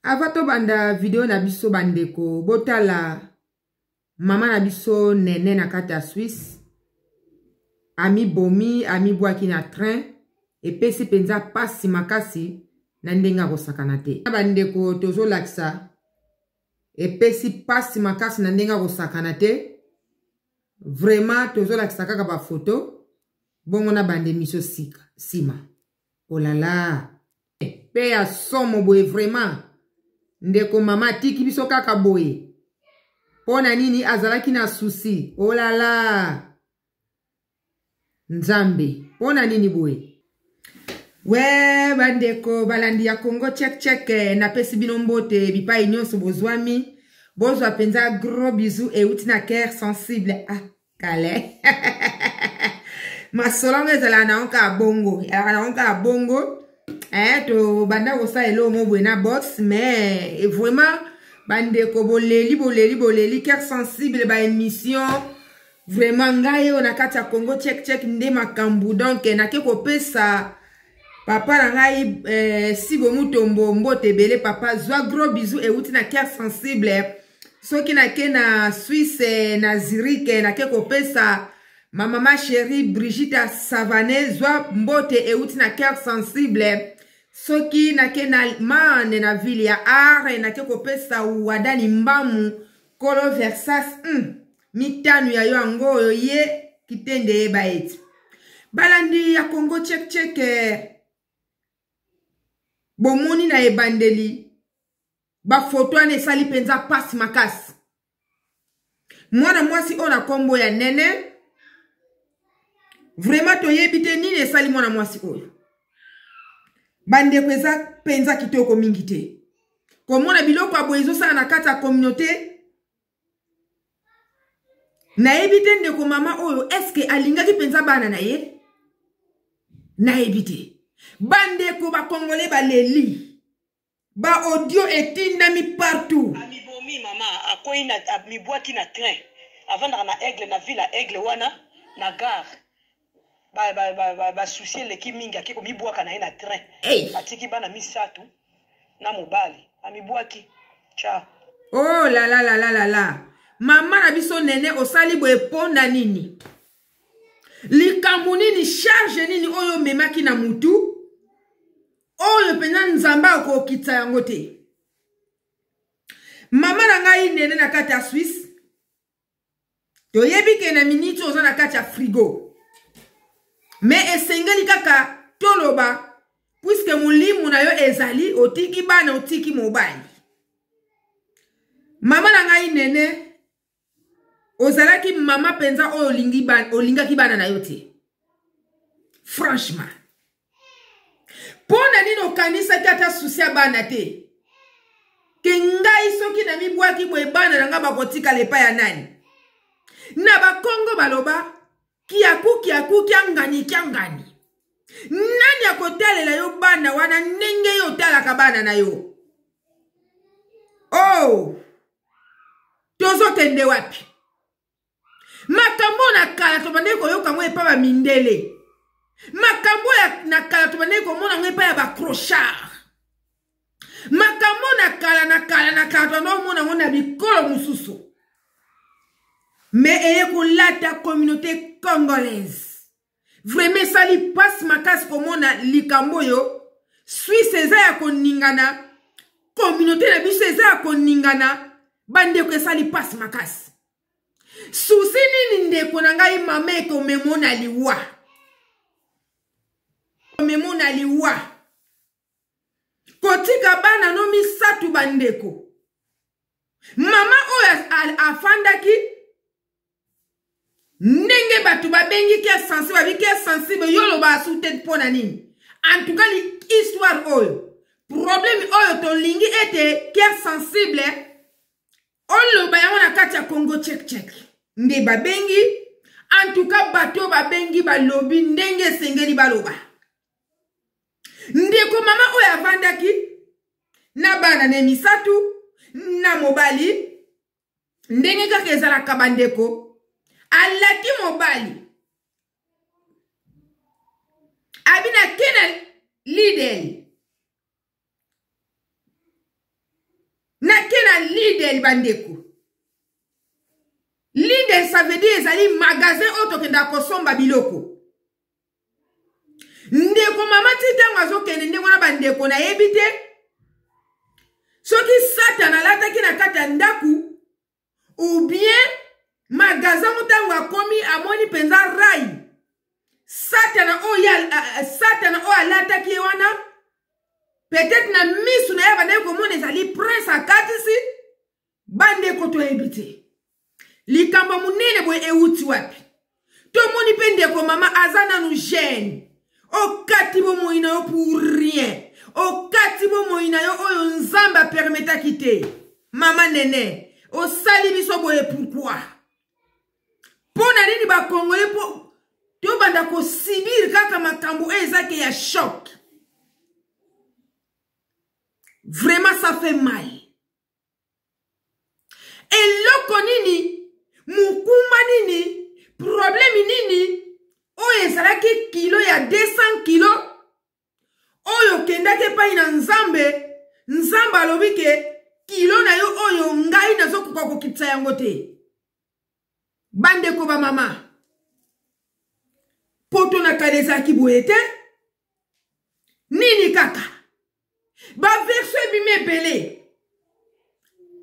Avato banda video na biso bandeko botala mama na biso nene na kata Suisse ami bomi ami bwaki na train epesi penza pasi makasi na ndenga kosakana te bandeko tozo laksa epesi pasi makasi na ndenga kosakana te vraiment tozo laksa kaka ba photo bongo na bande miso sima oh là là pe ya somo boye vraiment ndeko mama tiki biso kaka boye pona nini azalaki na susi oh là là nzambe pona nini boye we bandeko balandi ya Congo check na pesi bino mbote bipai nyonso bozwami bozwa penza gros bisous et utina cœur sensible ah kale masolongo ezala na onka bongo to banda kosa elo mo bwena box mais vraiment bandeko boleli cœur sensible ba émission vraiment ngai on a kati ya Congo check nde makambu donc na ke kopesa papa na ngai si bomutombo mbote bele papa zwa gros bisous et uti na cœur sensible soki na ke na Suisse na Zurich na ke kopesa ma maman chérie Brigitte Savané zwa mbote et uti na cœur sensible soki na ke na mane na ville ya Are na ke kopesa wadani mbamu kolo versas mitanu ya yo ango ye kitende baeti balandi ya Congo check bomoni na ebandeli ba photo ane sali penza pasi makasi mwana mwasi ona kombo ya nene vraiment toyebite nini esali mwana mwasi oyo bande kweza penza kitoko mingi te komona biloko aboyezo sala na kati ya communauté na ebite ndeko mama oyo eske alingaki penza bana na ye na ebite bandeko ba congolais ba leli ba audio etindami partout ami bomi mama akoyi na mi boaki na train avant na aigle na ville aigle wana na gare ba souci leki mingi akiko mi boaka na ye na train atiki bana misatu na mobali ami boaki cha oh la la la la la la mama na biso nene osali boye ponda nini likambo nini charge nini oyo memaki na mutu oyo pena nzamba okokitsa yango te mama na ngai nene na kati ya Suisse toyebi ke na miniti oza na kati ya frigo mais esengeli kaka toloba puisque mulimu na yo ezali otiki bana otiki mobali mama na ngai nene ozalaki mama penza oyo olingaki bana na yo te franchement pona nini okanisaki ata susi ya bana te ke ngai soki na mibwaki boye bana na nga bakotikala epai ya nani na bakongo baloba kiaku kiangani nani akotalela yo bana wana ndenge yo otalaka bana na yo oh tozokende wapi makambo na kala tobande koyoka ngo epa ba mindele makambo na kala tobande komona ngo epa ya ba crochard makambo na kala tobande komona ngo na bikolo mususu mais eye kolata communauté congolaise vraiment sali passe makasi komona likambo yo Suisse eza ya koningana communauté na biso eza ya koningana bandeko esali passe makasi susi nini ndeko na ngai mama eko memona liwa kotika bana no misatu bandeko mama oyo afandaki ndenge batu babengi ke sensible yolo ba asute pona nini en tout cas l'histoire oyo problème oyo tolingi ete ke sensible olo ba yango na kati ya Congo check nde babengi en tout cas bato babengi balobi ndenge sengeli baloba ndeko mama oyo avandaki na bana ne misatu na mobali ndenge kaka ezalaka bandeko alaki mobali abina kena lidel Lidl bandeko. Lidl ça veut dire ezali magasin auto kenda kosomba biloko. Ndeko mama titango azokende ndeko na bandeko na yebite. Soki Satan alataki na kati ya ndaku ou bien magasin mutango akomi amoni penza rai. Satan o alataki wana. Peut-être na misu na ya bandeko mona ezali prince akatisi bandeko to yebite. Likambo munene boye euti wapi. To moni pendeko mama azana nu gêne. O katibo moina yo pour rien. O katibo moina yo oyo nzamba permeta kite. Mama nene. O sali biso boye pourquoi? Pona nini ba Congolais po to banda ko sibir kaka makambo ezake ya choc. Vraiment ça fait mal. Et loko nini, mukumba nini, problème nini, oye ezalaki kilo ya 200 kilo, oyo kendake pa ina nzambe, nzamba alobike, kilo na yo oyo ngai nazo kuka kokitsa yango te. Bandeko ba mama. Poto na kaleza ki boyete. Nini kaka. Ba verse bime belé.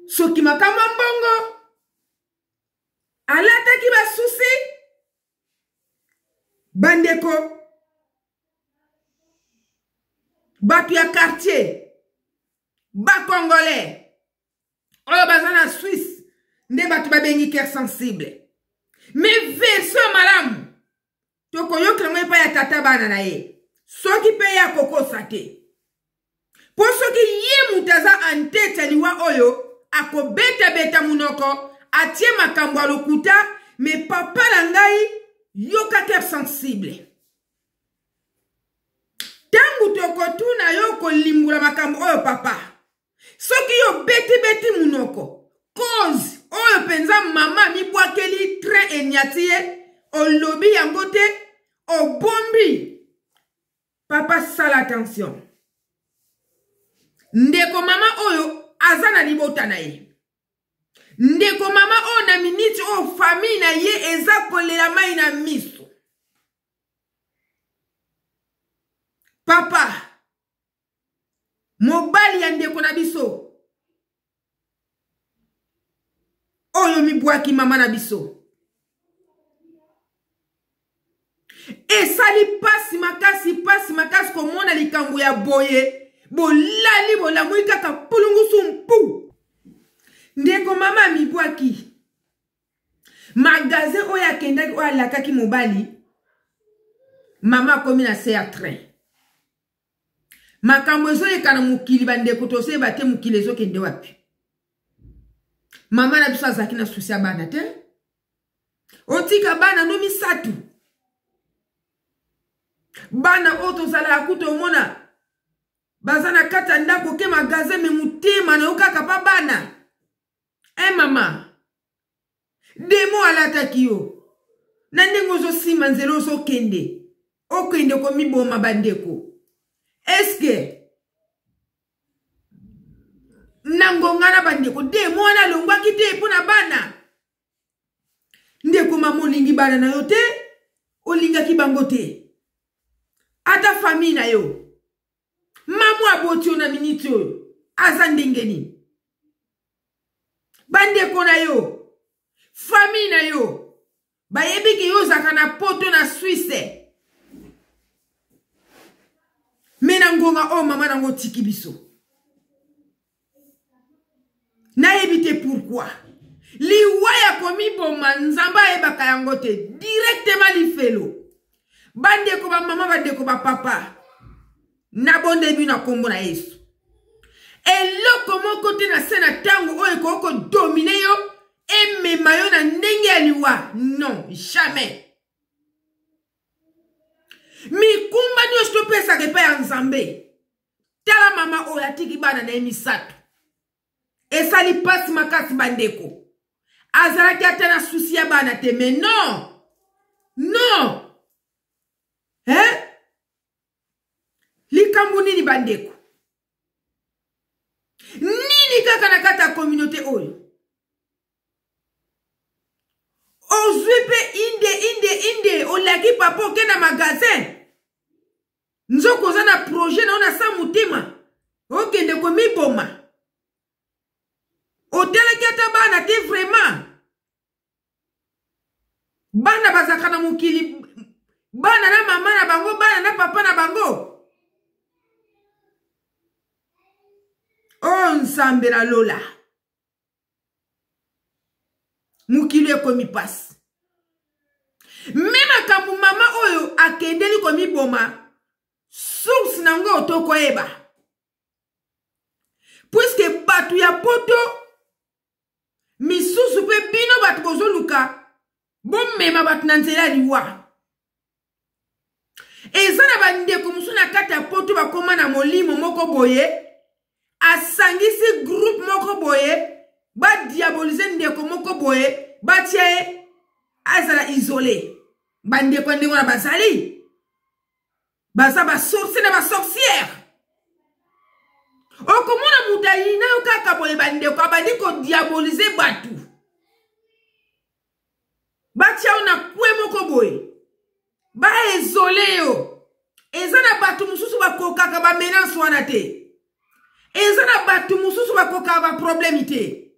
Soki makama mbongo. Alata ki ba souci. Bandeko. Batu ya quartier. Ba Congolais. Oyo bazana Suisse. Nde batu ba bengi cœur sensible. Mais verso malamu. Toko yoklango pa ya tata bana na ye. Soki pe ya koko sate. Po soki ye mutaza antete liwa oyo. Ako beta munoko. Atie makambo alokuta. Me papa na ngai. Yoka cœur sensible. Tangu toko tuna yoko limbula makambo oyo papa. Soki yo beti munoko. Cause. Oyo penza mama mi bwakeli train enyatiye. O lobby yangote. O bombi. Papa sala attention. Ndeko mama oyo azana libota na ye. Ndeko mama oyo na miniti o famille na ye eza kolela mai na miso. Papa. Mobali ya ndeko na biso. Oyo mi bwaki mama na biso. Esali pasi makasi komona likambo ya boye. Bolali bolamui kaka pulungusu mpu. Ndeko mama mi bwaki. Magasin oyo akendaki oyo alakaki mobali. Mama komi na se ya train. Makambo ezo yekana mukili bandeko tose bate mukili ezo kende wapi. Mama na biso azaki na susi ya bana te. Otika bana no misatu. Bana oto zala akuta omona. Bazana kata ndako ke magasin me mutema na okaka pa bana. Mama. Demo alataki yo. Nandengo zo sima nzelo zo kende. Okende ko miboma bandeko. Eske nangongana bandeko demo ana longwa kite pona bana. Ndeko mamolingi bana na yo te. Olinga kibango te. Ata famille na yo. Mamu aboti yo na miniti yo. Aza ndengeni. Bandeko na yo. Famille na yo. Bayebiki yo zaka na poto na Suisse. Mena ngonga o mama nango tiki biso. Na ebite pourquoi. Liwaya komi boma nzamba ebaka yango te. Directement li felo. Bandeko ba mama bandeko ba papa. Na bonde bi na kombo na Yesu. Eloko moko te na sena tango oyo koko domine yo. Emema yo na ndenge ya liwa. Non, jamais. Mikumba ni ostopesa kepa ya nzambe. Tala mama oyo atiki bana na emisatu. Esali pasi makasi bandeko. Azalaki ata na susi ya bana te. Mais non. Non. Likambo nini bandeko? Nini kaka na kata communauté oyo. Ozwipe inde olaki papa oke na magasin. Nzoko za na projet na ona sa mutima. Okende komiboma. Otelaki ata bana te vraiment. Bana bazaka na mukili. Bana na mama na bango, bana na papa na bango. Oh nsambe na lola. Mukili ekomi pasi. Mema kambu mama oyo akendeli komiboma. Source nango otoko eba. Puisque batu ya poto misusu pe bino batu bozoluka bon mema batu na nzela liwa. Eza na bandeko musu na kati ya poto bakoma na molimo moko boye asangisi groupe moko boye ba diabolize ndeko moko boye batie azala isolé bandeko ndeko na bazali baza ba sorcier na ba sorcière. Okomona mutayi na yo kaka boye bandeko abandi ko diabolize batu. Batia na kwe moko boye. Ba isolé yo. Eza na batu mususu bakokaka ba menace wana te. Eza na batu mususu bakokaka ba problème te.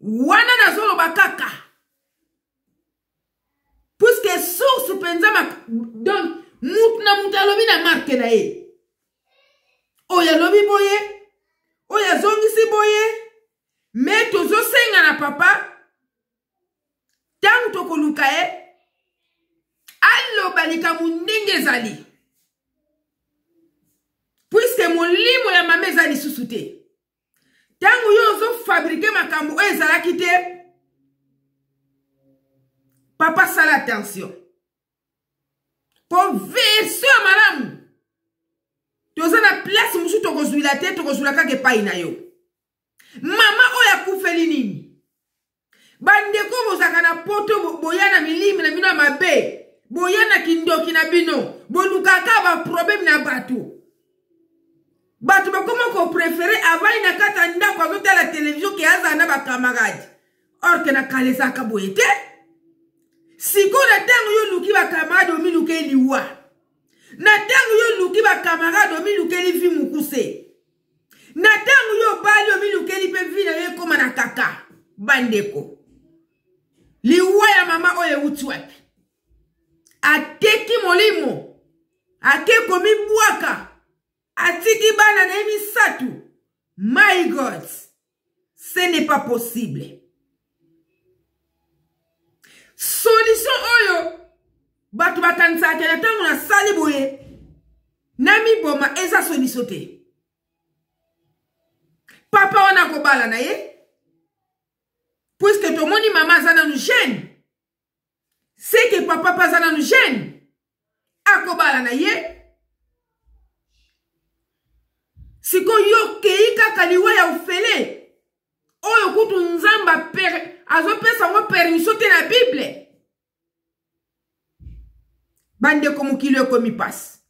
Wana na zolo bakaka. Puisque source penza donc mutna mutalobi na marque na ye. Oya lobi boye. Oya zongisi boye. Me tozo senga na papa. Tangu tokoluka ye. Allo balika mundenge zali. Puisque molimo ya mame zali susute. Tangu yo zo fabrique makambo ezalaki te. Papa sala attention. Pour verser malamu. Toza na place musu tokozwila te tokozwila kake pai na yo. Mama oya kufeli nini? Bandeko bozaka na poto boyana milimi na bino mabe. Boyana kindoki na bino. Bolukaka ba problème na batu. Batu bakoma ko préféré avant na kata ndako azota la télévision ki aza na ba camarade. Or que na kalesa ka boyete. Siko na tango yo luki ba camarade o miluke liwa. Na tango yo luki ba camarade o miluke li vi mukuse. Na tango yo bali o miluke li pe vi na ye koma na kaka. Bandeko. Liwa ya mama oye utuwapi. Ateki molimo. Ake komi buaka. Atiki bana na emi satu. My God. Ce n'est pas possible. Solution oyo. Batu bakanisa ake na tango na sali boye. Nami boma eza solution te. Papa wana kobala na ye. Puisque tout le monde maman zana nous gêne. C'est que papa pas zana nous gêne. Akobala na ye. Siko yo keika kaliwa ya ufele. Oyo kutu nzamba azo pesa ngo permission te na Bible. Bande komukilo komi passe.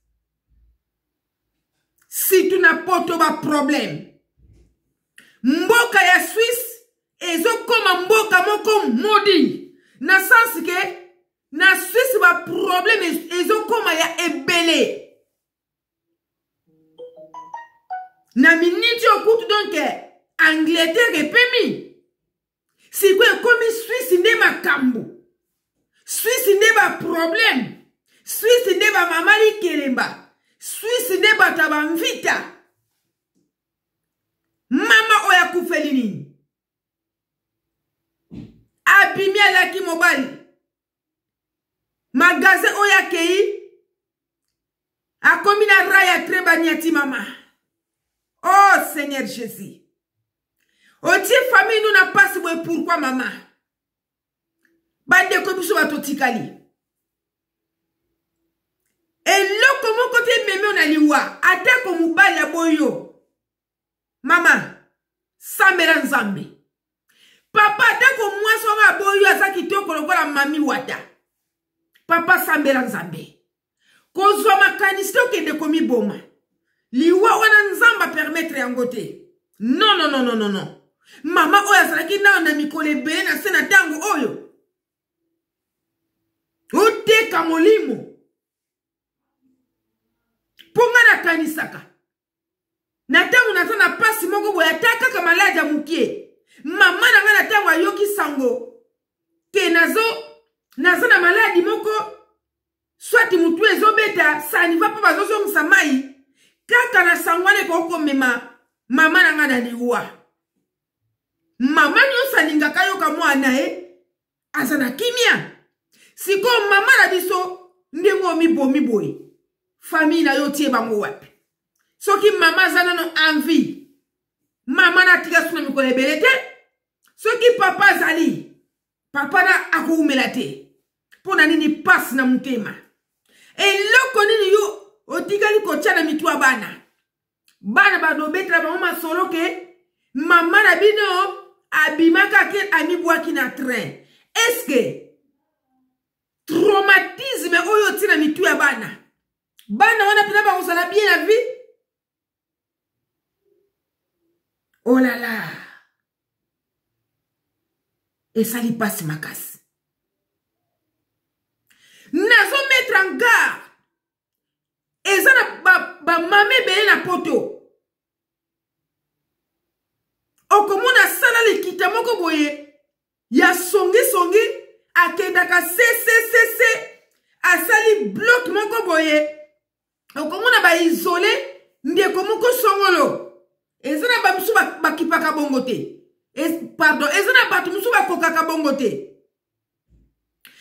Si tu n'as pas de problème. Mboka ya Suisse ezo koma mboka moko modi. Na sens que na Suisse ba problème ezo koma ya ebele. Na minute okutu donc Angleterre epemi. Si kwe komi Suisse nde makambo. Suisse nde ba problème. Suisse nde ba mamali kelemba. Suisse nde ba tabamvita. Mama oya kufeli nini? Abimi alaki mobali. Magasin oya kei. Akomi na raya treba niati mama. Oh Seigneur Jésus. Oti famille nous n'a pas si pourquoi maman. Bande ko biso batotikali. Et là comment côté meme on aliwa ata ko mubali ya boyo. Mama sambela nzambe. Papa ata ko mwaso nga boyo azaki toko lokola mami wata. Papa sambela nzambe. Kozwa makanisi okende komi boma. Liwa wana nzamba permettre yango te. Non. Mama oyo azalaki na na mikolo ebele na se na ntango oyo. Oteka molimo. Ponga na kanisaka. Na ntango naza na pasi moko boya kaka maladi ya mukie. Mama na nga na ntango ayoki sango. Ke naza na maladi moko. Soit mutu ezobeta sa niva pa bazozongisa mai. Kaka na sangwane koko mema. Mama na nga na liwa. Mama nyo salingaka yoka mwana azana kimia. Siko mama na biso ndengo mibomi boy. Famille na yo tie bango wapi. Soki mama zana no envie. Mama na tika suna mikolo ebele te. Soki papa zali. Papa na akuumela te. Pona nini passe na mutema. Eloko nini yo otikali kotia na mitwa bana. Bana badobetela bango masolo ke mama na bino abimaka ke amibwaki na train. Est-ce que traumatisme oyo tina mitu ya bana. Bana wana pina ba osala bien la vie. Oh là là. Et ça lui passe ma casse. Nazo mettre en garde. Et ça ba mame beye na poto. Okomona sala likita moko boye. Ya songi akedaka asali bloc moko boye. Okomona ba isolé ndeko moko songolo. Ezana ba musu bakipaka bongo te. Pardon, ezana batu musu bakokaka bongo te.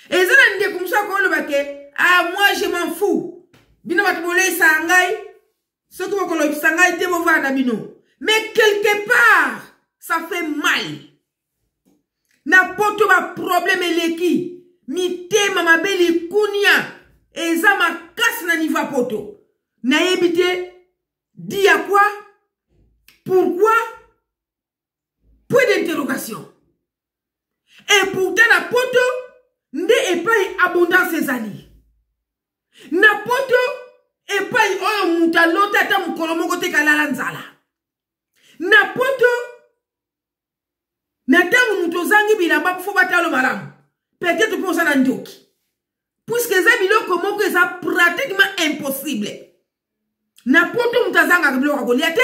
Ezana ndeko musu akolo bake. Ah, moi je m'en fous. Bino batu bolé sangai. Soki bokolo sangai te bovana bino. Mais quelque part ça fait mal. Na poto ba problème eleki. Mi te mama beli kunya. Eza makasi na niva poto. Na yebite. Dis à quoi? Pourquoi? Point d'interrogation. Et pourtant na poto. Nde epai abondance ezali. Na poto. Epai oyo mutalota ata mukolo moko te kalala nzala. Na poto. Na tango muto zangi bilamba fo batalo malamu. Peut-être pour ça na ndoki. Puisque za biloko moko eza pratiquement impossible. Na poto mutazanga biloko kolia te.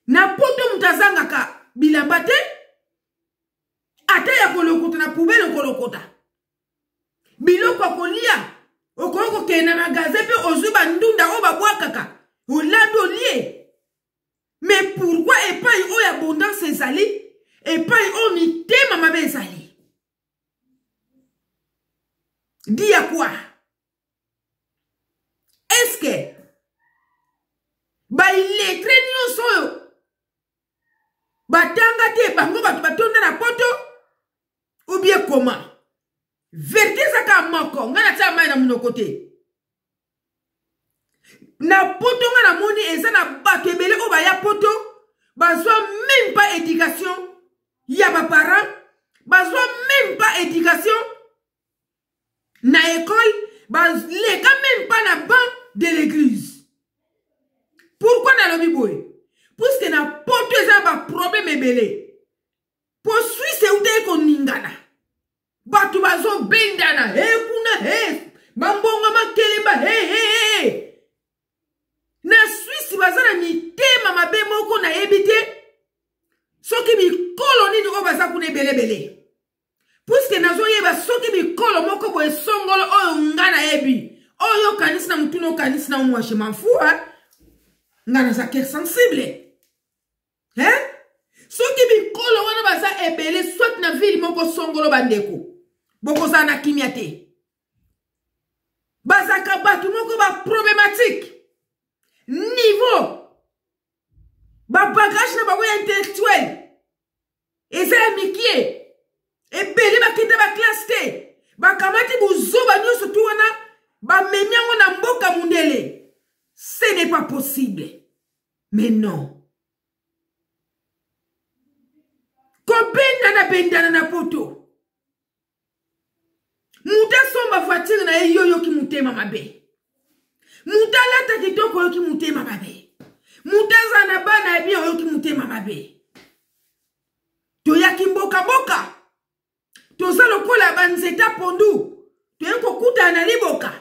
Na poto mutazanga ka bilamba te. Ata ya kolokota na poubelle kolokota. Biloko kolia. Okoloko ke na magasin pe ozuba ndunda oba bwakaka. Olambi olie. Mais pourquoi epai o abondance ezali? Epai o ni tema mabe ezali. Dis à quoi? Est-ce que ba illettré nyonso oyo batanga te bango batu batonda na poto ou bien comment? Vérité saka moko ngana tia mai na munoko te. Na poto ngana moni eza na bato ebele o ba ya poto bazwa même pas éducation ya ba parents bazwa même pas éducation na école bazleka même pas na banc de l'église. Pourquoi na lobi boy? Puisque na poto eza ba problème ebele. Po Suisse ude ko ningana. Batu bazo bendana kuna bambonga makeleba na Suisse bazana ni tema mabe moko na ebite. Soki mikolo nini o baza kuna ebele. Puisque nazo yeba soki mikolo moko boye songolo oyo ngana ebi. Oyo kanisi na mutuno kanisi na moi je m'en fous ngana za cœur sensible. Soki mikolo wana baza ebele soit na ville moko songolo bandeko. Boko za na kimia te. Bazaka batu moko ba problématique. Niveau. Ba bagage na ba intellectuel. Eza mikie. Ebele ba kinde ba classe te. Ba kamati buzoba nyoso tu wana ba memiango na mboka mundele. Ce n'est pas possible. Mais non. Bendana na poto. Muta somba voiture na yoyo ki mutema mabe. Muta lata kitoko yo ki mutema mabe. Muta zana bana ebi yo ki mutema mabe. toyaki mboka boka toza lokola banzeta pondu toyeko kuta na liboka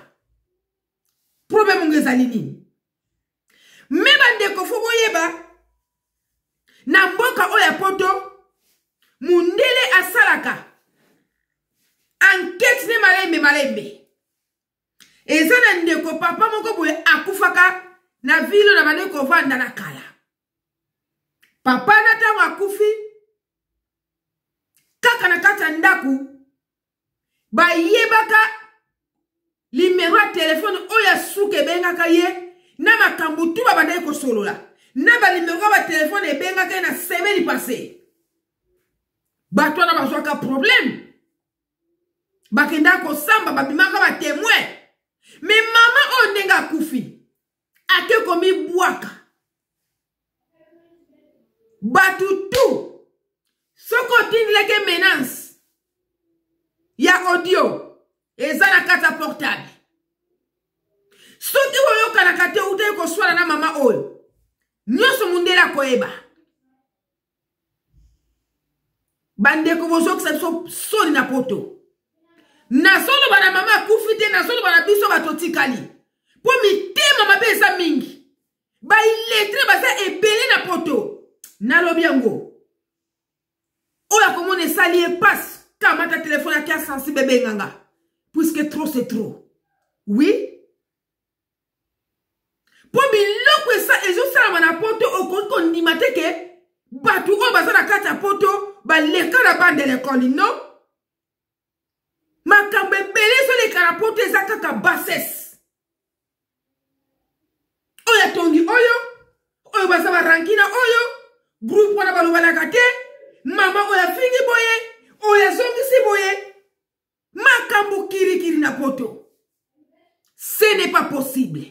problème ngezali nini me bandeko fo boyeba na mboka oya poto mundele asalaka enquête ne malembe eza na ndeko papa moko boye akufaka na vilo na bandeko vanda na kala papa na tango akufi kaka na kata ndaku bayebaka limero ya telefone oya suke bengaka ye na makambo tu babandaki kosolola na balimero ba telefone ebengaka ye na semaine passée bato wana bazwaka problème bakenda kosamba babimaka batémoin me mama oyo ndenge akufi ake komibwaka bato tu soko otindileke menace ya audio eza na kata portable soki oyokanaka te utaki koswala na mama oyo nyonso mundele akoyeba bandeko bozokisa biso soni na poto nazoloba na mama akufi te nazoloba na biso bato tikali mpo mitema mabe eza mingi bailetre baza ebele na poto nalobi yango oyo akomona esali epasi kamata telefone aki asensible ebenganga puisque trop c'est trop oui mpo biloko ezosalama na poto okoki kondima te ke bato oyo baza na kati ya poto baleka na bande lekoli no makambo ebele ezoleka na poto eza kaka bassesse oyo atongi oyo baza barankina oyo groupe wana balobanaka te mama oyo afingi boye oyo azongisi boye makambo kirikiri na poto ce n'est pas possible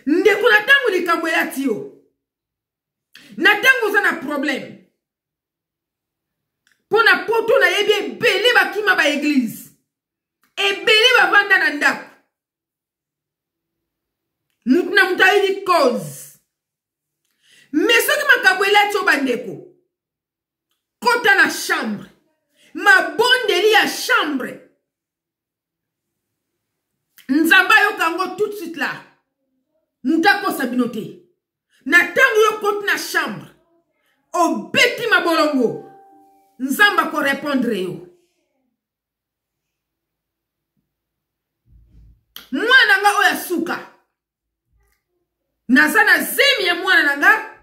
ndeko na ntango likambo elati yo na ntango oza na problème mpo na poto nayebi ebele bakima baeglize ebele bavanda na ndako mutu na mutu ayebi cause me soki makambo elati yo bandeko kota na chambre mabondeli ya chambre nzambe ayoka ngo tout de suite la mutu akosa bino te na ntango yo koti na chambre obeti mabolongo nzambe akorepondre yo mwana nga oyo asuka naza na zemi ya mwana na nga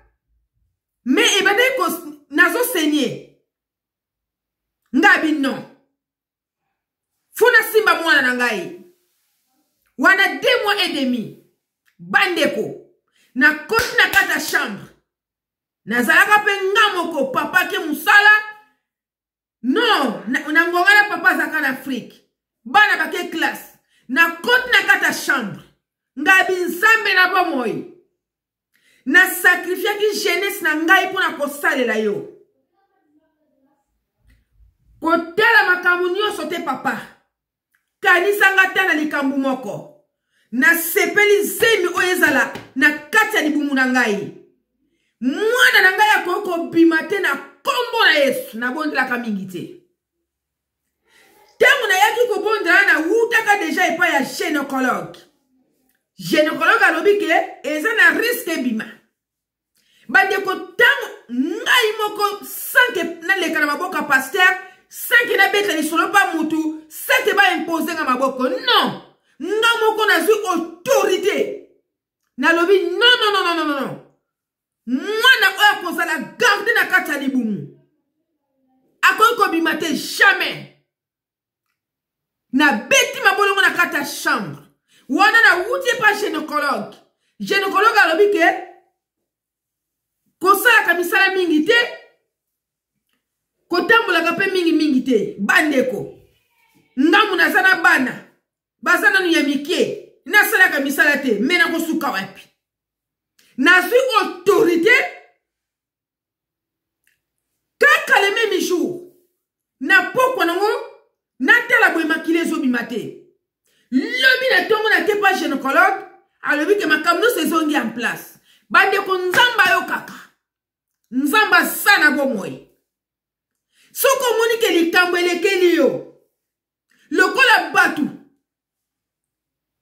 me ebandaki nazosenye nga bino fo nasimba mwana na ngai wana 2 mois et demi bandeko na koti na kata chambre nazalaka mpe nga moko papa ke musala non na ngonga na papa azaka na Afrique bana bake classe na koti na kata chambre nga binzambe na bomoi na sacrifiaki jeunesse na ngai mpo na kosalela yo kotala makambo nyonso te papa kanisanga ta na likambo moko na sepeli zemi oyo ezala na kati ya libumu na ngai mwana na ngai akoki kobima te na kombo na Yesu nabondelaka mingi te ntango nayaki kobondela na wutaka deja epai ya gynécologue alobi ke eza na riske ebima bandeko ntango ngai moko sanke naleka na maboko paster sanke nabeta lisolo pa mutu sanke baimpose nga maboko non nga moko nazwi autorité nalobi non mwana oyo akozala garde na kati ya libumu akoki kobima te jamais na beti mabolongo na kati ya chambre wana na wuti epa gynécologue alobi ke kosalaka misala mingi te kotambolaka mpe mingi te bandeko ngambu naza na bana baza nanu ya mike nasalaka misala te me nakosuka wapi nazwi autorité kaka le même jour na pokwa nango natala boye makili ezobima te lobi na ntongo na te pa gynécologue alobi ke makambo nyonso ezongi en place Bande ko nzamba yo kaka. Nzamba sana bomoi. Soko moni ke likambo elekeli yo. Lokola batu.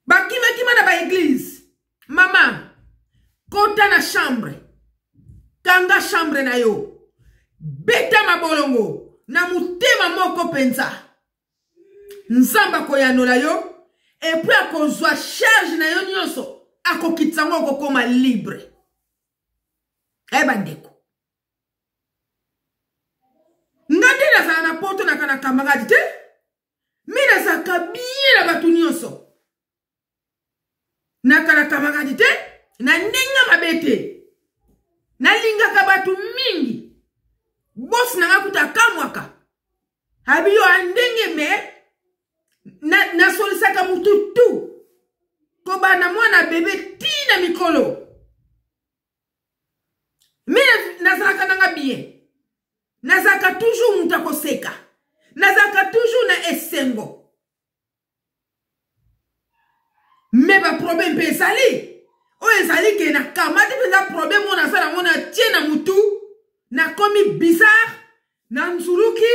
Bakima na ba église. Mama, kota na chambre. Kanga chambre na yo. Beta mabolongo. Na mutema moko penza. Nzamba koyanola yo. Et puis akozwa charge na yo nyonso. Akokitsango kokoma libre. Bandeko. Ngande na na poto na kana camarade te. Mina za kabie na batu nyonso. Na kana camarade te. Na nenga mabete. Na linga ka batu mingi. Boss na ngakuta kamwaka. Habiyo andenge me. Na solisaka mutu tu. Koba na mwana bebe tina mikolo. Mina nazaka nanga bien. Nazaka toujours mutako seka. Nazaka toujours na esengo. Me ba problème pe ezali. O ezali ke na kamati peza problème mona sala mona tie na mutu. Na komi bizarre. Na nzuruki.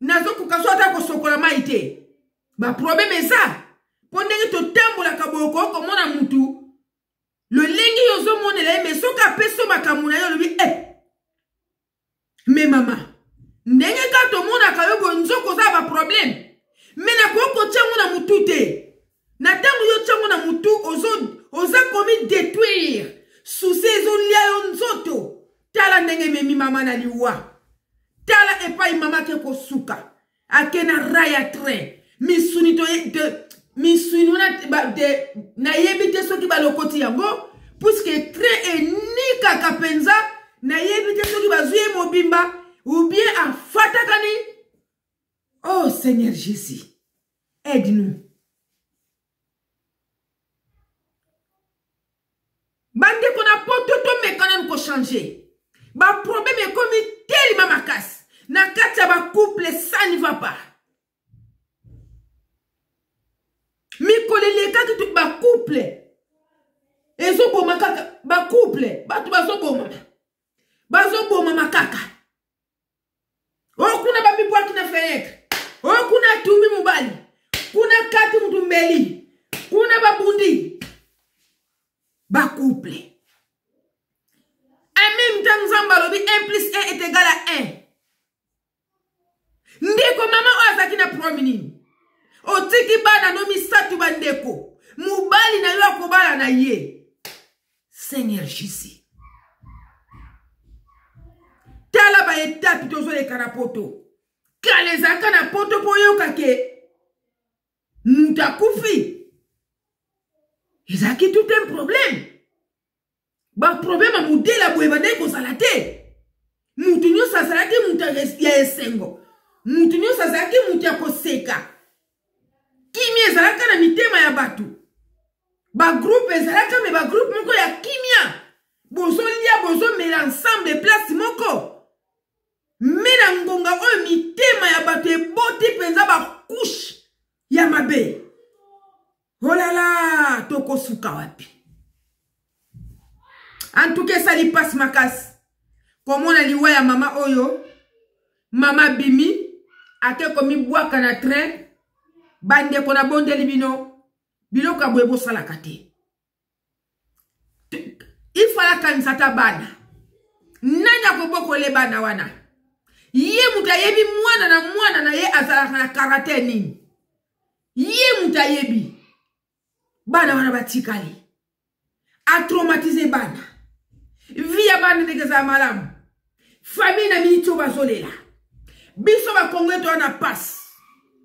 Nazo kukaswa ta kosokola maite. Ba problème eza. Pondenge to tambola kaboko komona mutu. Le lingi yozo monela me soka peso makamuna yo lobi Mais mama, ndenge ka to mona kayogo nzoko za ba problème. Mais na koko tsango na mutu te. Na tango yo tsango na mutu oza komi détruire. Sous saison lia yo nzoto. Tala ndenge memi mama na liwa. Tala epai mama ke kosuka. Akena raya train. Misunito de misununa de na yebite soki balokoti yango. Puisque train enika kapenza. Na yebite soki bazuye mobimba. Ou bien à fatakani. Oh Seigneur Jésus. Aide-nous. Bande qu'on a pototo mais quand même qu'on changer. Ba problème est comme tel mama casse. Na katia ba couple ça n'y va pas. Mi kolele ka ki ba couple. Ezo bo makaka ba couple. Ba tu ba zo bo mama. Ba zo bo mama kaka. Oh kuna ba bibwa kina fenêtre. Oh kuna tumi mubali. Kuna kati mtumbeli. Kuna babundi. Ba couple. En même temps, Nzamba lobi 1 plus 1 est égal à 1. Ndeko mama oazaki na promini. Otiki bana no misatu bandeko. Mubali na yo akobala na ye. Seigneur Jésus. Tala ba étape tozo le karapoto. Kalezaka na poto po yo kake. Mutakufi. Ezaki tout un problème. Ba problème a moudé la boebane ko salate. Mutunyo sa salate muta ya esengo. Mutunyo sa salate muta ko seka. Kimia ezalaka na mitema ya batu. Ba groupe ezalaka me ba groupe moko ya kimia. Bozo lia bozo mela ensemble place moko. Mena ngonga o mitema ya batu eboti penza ba couche ya mabe. Oh là là, toko suka wapi. En tout cas, ça lui passe ma casse. Comme on a dit, ouais, maman oyo, maman bimi, ake komi bois kana train, bande kona bonde libino, bilo kabwebo salakate. Il fala kansata bana. Nanya koboko le bana wana. Ye mutayebi mwana na ye azalaka na karate nini. Ye mutayebi. Bana wana batikali. A traumatiser bana. Via bana negeza malamu. Famille na minito bazolela. Biso ba Congo to na passe.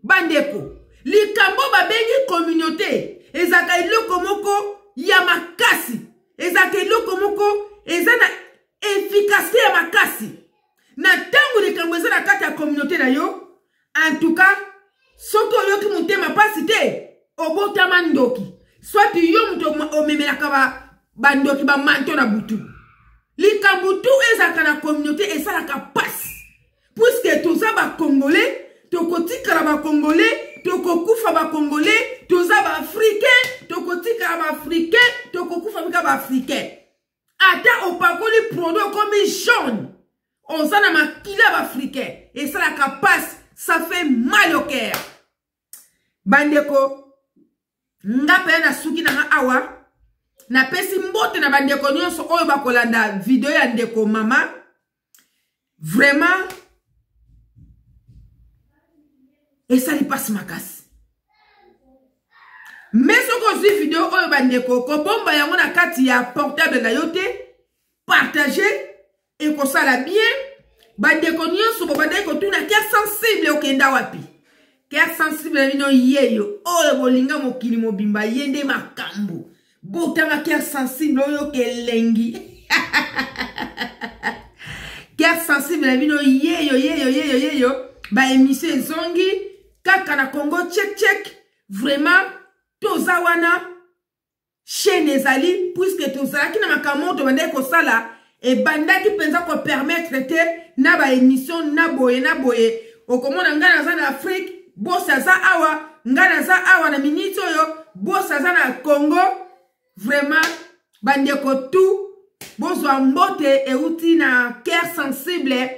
Bandeko. Likambo ba bengi communauté. Ezaka iloko moko ya makasi. Ezaka iloko moko ezana efficacité ya makasi. Na tangu likambo ezana kati ya communauté na yo. En tout cas, soto yoki mutema pasite. Obota mandoki. Soit yo muto omemela kaba bandoki ba manto na butu. Likambutu ezaka na communauté esalaka passe. Puisque toza ba congolais, tokotika ba congolais, tokokufa ba congolais, toza ba africain, tokotika ba africain, tokokufa ba africain. ata opakoli produit comme jaune ozana makila africain et ça la capace ça fait mal au cœur bandeko ngape na suki na awa na pesi mbote na bandeko nyonso oyo bakolanda video ya ndeko mama vraiment et ça lui passe makasi mais soko zi video oyo bandeko ko bomba yango na kati ya portable na yote partager et ko sala bien bandeko nyonso bobandai ko tuna kia sensible okenda wapi kia sensible bino yeyo oyo bolinga mokili mobimba yende makambo botanga kia sensible oyo kelengi kia sensible bino yeyo ba émission zongi kaka na Congo check vraiment toza wana chaîne ezali puisque tozalaki na makamoto bandai ko sala et bandaki penza ko permettre te na ba émission na boye okomona ngana za na Afrique bosa za awa ngana za awa na minute oyo bosa za na Congo vraiment bandeko tout bozwa mbote euti na cœur sensible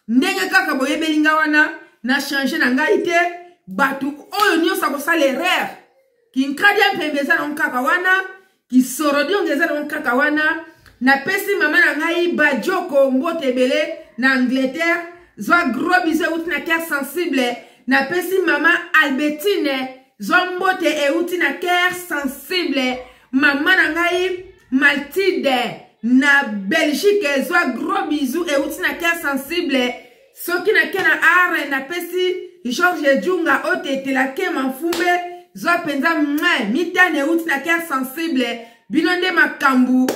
ndenge kaka boye belinga wana na changer na ngai te batu oyo nyonso ko sala erreur ki nkadia pembeza na nkaka wana ki sorodi ongeza na nkaka wana na pesi mama na ngai bajoko mbote bele na Angleterre zwa gros bisous outi na cœur sensible na pesi mama Albertine zwa mbote euti na cœur sensible mama na ngai Mathilde na Belgique zwa gros bisous euti na cœur sensible soki na kena are na pesi George Junga otete la kema mfumbe zwa penza mitane euti na cœur sensible binonde makambu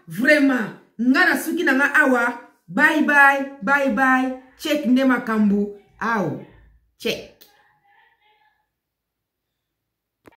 vraiment ngana suki na nga awa bye bye check nde makambu check